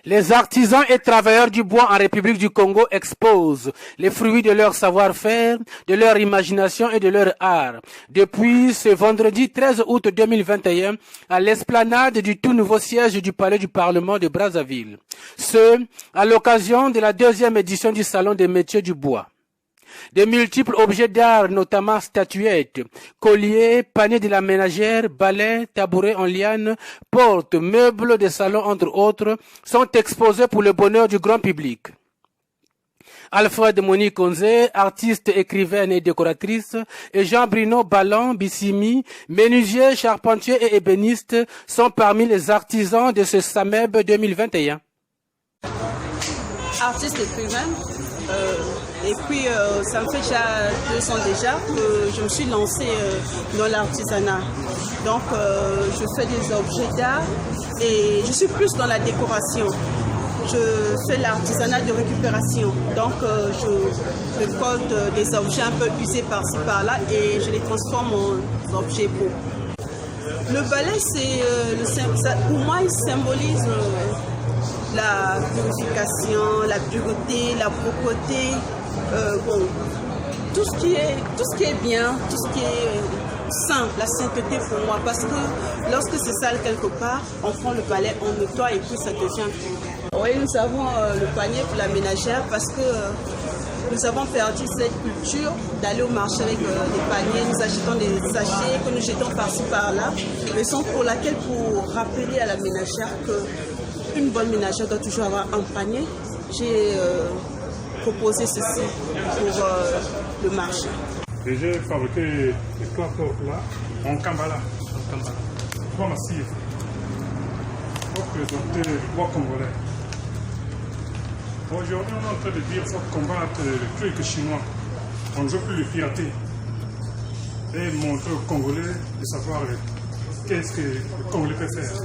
Les artisans et travailleurs du bois en République du Congo exposent les fruits de leur savoir-faire, de leur imagination et de leur art. Depuis ce vendredi 13 août 2021, à l'esplanade du tout nouveau siège du Palais du Parlement de Brazzaville. Ce, à l'occasion de la 2e édition du Salon des métiers du bois. De multiples objets d'art, notamment statuettes, colliers, paniers de la ménagère, balais, tabourets en liane, portes, meubles de salon entre autres, sont exposés pour le bonheur du grand public. Alfred Monique Onzé, artiste, écrivaine et décoratrice, et Jean-Bruno Ballon Bissimi, menuisier, charpentier et ébéniste, sont parmi les artisans de ce SAMEB 2021. Artiste écrivain, et puis ça me fait déjà 2 ans déjà que je me suis lancée dans l'artisanat. Donc je fais des objets d'art et je suis plus dans la décoration. Je fais l'artisanat de récupération. Donc je récolte des objets un peu usés par-ci par-là et je les transforme en objets beaux. Le balai, pour moi, il symbolise la purification, la pureté, la propreté, tout ce qui est bien, tout ce qui est sain, la sainteté pour moi, parce que lorsque c'est sale quelque part, on prend le balai, on nettoie et puis ça devient pur. Oui, nous avons le panier pour la ménagère parce que nous avons perdu cette culture d'aller au marché avec des paniers, nous achetons des sachets que nous jetons par-ci par-là, raison pour laquelle, pour rappeler à la ménagère qu'une bonne ménagère doit toujours avoir un panier, j'ai proposé ceci pour le marché. Et j'ai fabriqué les 3 portes là en Kambala. Bois massif. Pour présenter le bois congolais. Aujourd'hui, on est en train de dire qu'il faut combattre le truc chinois. On ne veut plus de fierté. Et montrer aux Congolais de savoir qu'est-ce que le Congolais peut faire.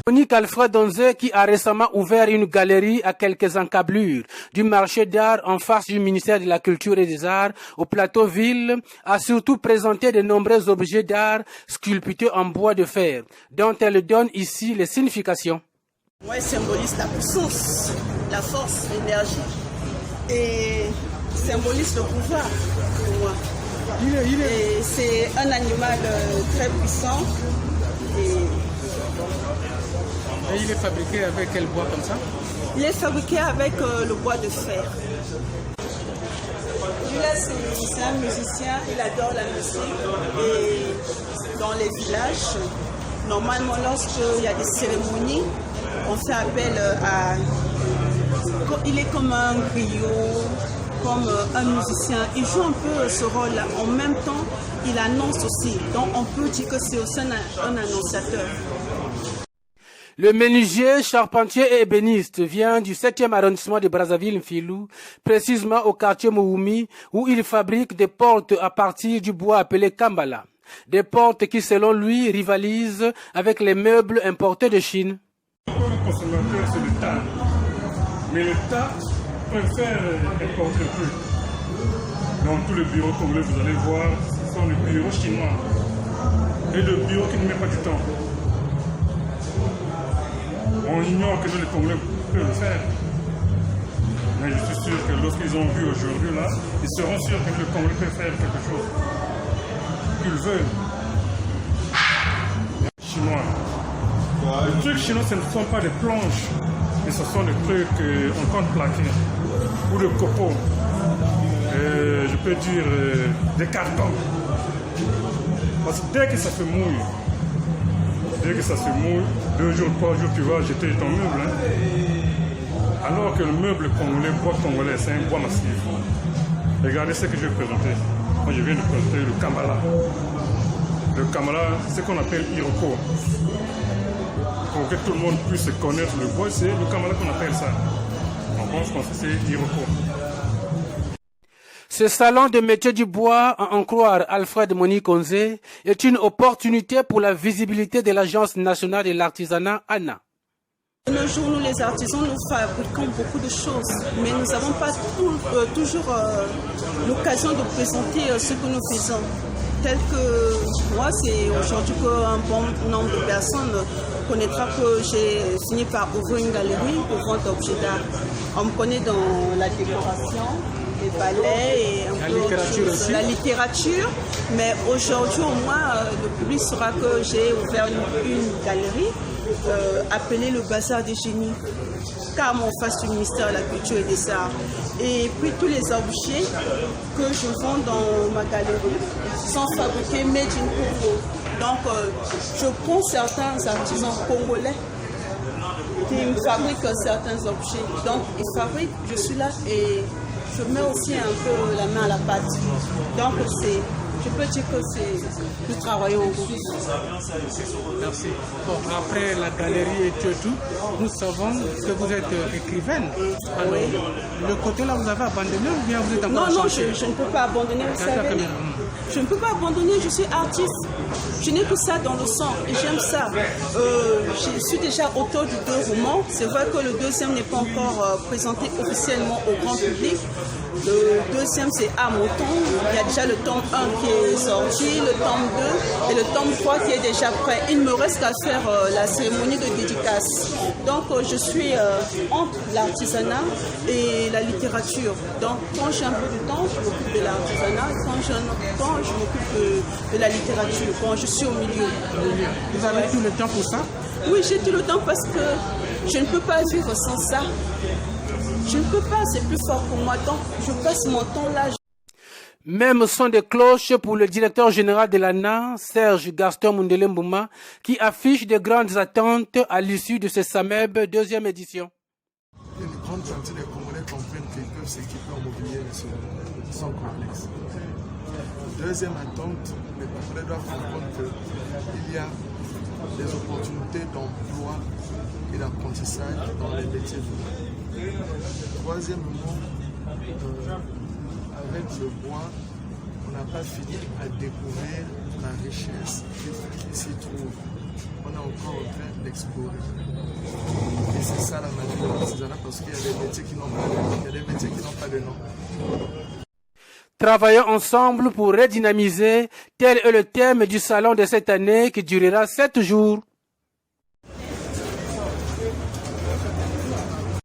Monique Alfred Onzé, qui a récemment ouvert une galerie à quelques encablures du marché d'art en face du ministère de la Culture et des Arts au plateau Ville, a surtout présenté de nombreux objets d'art sculptés en bois de fer, dont elle donne ici les significations. Moi, symbolise la puissance, la force, l'énergie et symbolise le pouvoir pour moi. Et c'est un animal très puissant et il est fabriqué avec quel bois comme ça? Il est fabriqué avec le bois de fer. Lui-là, c'est un musicien, il adore la musique. Et dans les villages, normalement, lorsqu'il y a des cérémonies, on fait appel à... Il est comme un griot, comme un musicien. Il joue un peu ce rôle-là. En même temps, il annonce aussi. Donc, on peut dire que c'est aussi un annonciateur. Le menuisier, charpentier et ébéniste vient du 7e arrondissement de Brazzaville-Mfilou, précisément au quartier Mououmi, où il fabrique des portes à partir du bois appelé Kambala. Des portes qui, selon lui, rivalisent avec les meubles importés de Chine. Pour le consommateur, c'est le tas. Mais l'État préfère importer plus. Dans tous les bureaux congolais, vous allez voir, ce sont les bureaux chinois. Et le bureau qui ne met pas du temps. On ignore que les Congolais peuvent le faire. Mais je suis sûr que lorsqu'ils ont vu aujourd'hui là, ils seront sûrs que le Congolais peut faire quelque chose qu'ils veulent. Chinois. Les trucs chinois, ce ne sont pas des planches, mais ce sont des trucs en contreplaqué ou de copeaux. Je peux dire des cartons. Parce que dès que ça se mouille, dès que ça se mouille, 2 jours, 3 jours, tu vas jeter ton meuble. Hein? Alors que le meuble congolais, bois congolais, c'est un bois massif. Regardez ce que je vais présenter. Moi, je viens de présenter le Kambala. Le Kambala, c'est ce qu'on appelle Iroko. Pour que tout le monde puisse connaître le bois, c'est le Kambala qu'on appelle ça. En France, c'est Iroko. Ce salon de métiers du bois, à en croire Alfred Monique Onzé, est une opportunité pour la visibilité de l'Agence nationale de l'artisanat, ANA. De nos jours, nous les artisans, nous fabriquons beaucoup de choses, mais nous n'avons pas toujours l'occasion de présenter ce que nous faisons. Tel que moi, c'est aujourd'hui qu'un bon nombre de personnes connaîtra que j'ai fini par ouvrir une galerie pour vendre d'objets d'art. On me connaît dans la décoration, les ballets et un peu autre chose. La littérature. Mais aujourd'hui, au moins, le public saura que j'ai ouvert une galerie appelée le Bazar des Génies, car mon face du ministère de la Culture et des Arts. Et puis tous les objets que je vends dans ma galerie sont fabriqués made in Congo. Donc je prends certains artisans congolais qui me fabriquent certains objets. Donc ils fabriquent, je suis là et je mets aussi un peu la main à la pâte. Donc je peux dire que nous travaillons en groupe. Merci. Bon, après la galerie et tout, nous savons que vous êtes écrivaine. Alors, oui. Le côté là, vous avez abandonné ou bien vous êtes encore Non, je ne peux pas abandonner, vous savez. Je ne peux pas abandonner, je suis artiste. Je n'ai que ça dans le sang et j'aime ça. Je suis déjà auteur de 2 romans. C'est vrai que le 2e n'est pas encore présenté officiellement au grand public. Le 2e, c'est à mon temps. Il y a déjà le tome 1 qui est sorti, le tome 2 et le tome 3 qui est déjà prêt. Il me reste qu'à faire la cérémonie de dédicace. Donc, je suis entre l'artisanat et la littérature. Donc, quand j'ai un peu de temps, je m'occupe de l'artisanat. Quand j'ai un autre temps, je m'occupe de la littérature. Quand je suis au milieu. Vous avez tout le temps pour ça? Oui, j'ai tout le temps parce que je ne peux pas vivre sans ça. Je ne peux pas, c'est plus fort pour moi. Donc, je passe mon temps là. Même son de cloche pour le directeur général de l'ANA, Serge Gaston Mundele Mbouma, qui affiche de grandes attentes à l'issue de ce SAMEB 2e édition. Une grande partie des Congolais comprennent qu'ils peuvent s'équiper en mobilier sans complexe. Deuxième attente, les Congolais doivent comprendre qu'il y a des opportunités d'emploi et d'apprentissage dans les métiers de l'art. Troisièmement, avec le bois, on n'a pas fini à découvrir la richesse qui s'y trouve. On est encore en train d'explorer. Et c'est ça la magie de l'artisanat, parce qu'il y a des métiers qui n'ont pas de nom. Il y a des métiers qui n'ont pas de nom. Travaillons ensemble pour redynamiser, tel est le thème du salon de cette année qui durera 7 jours.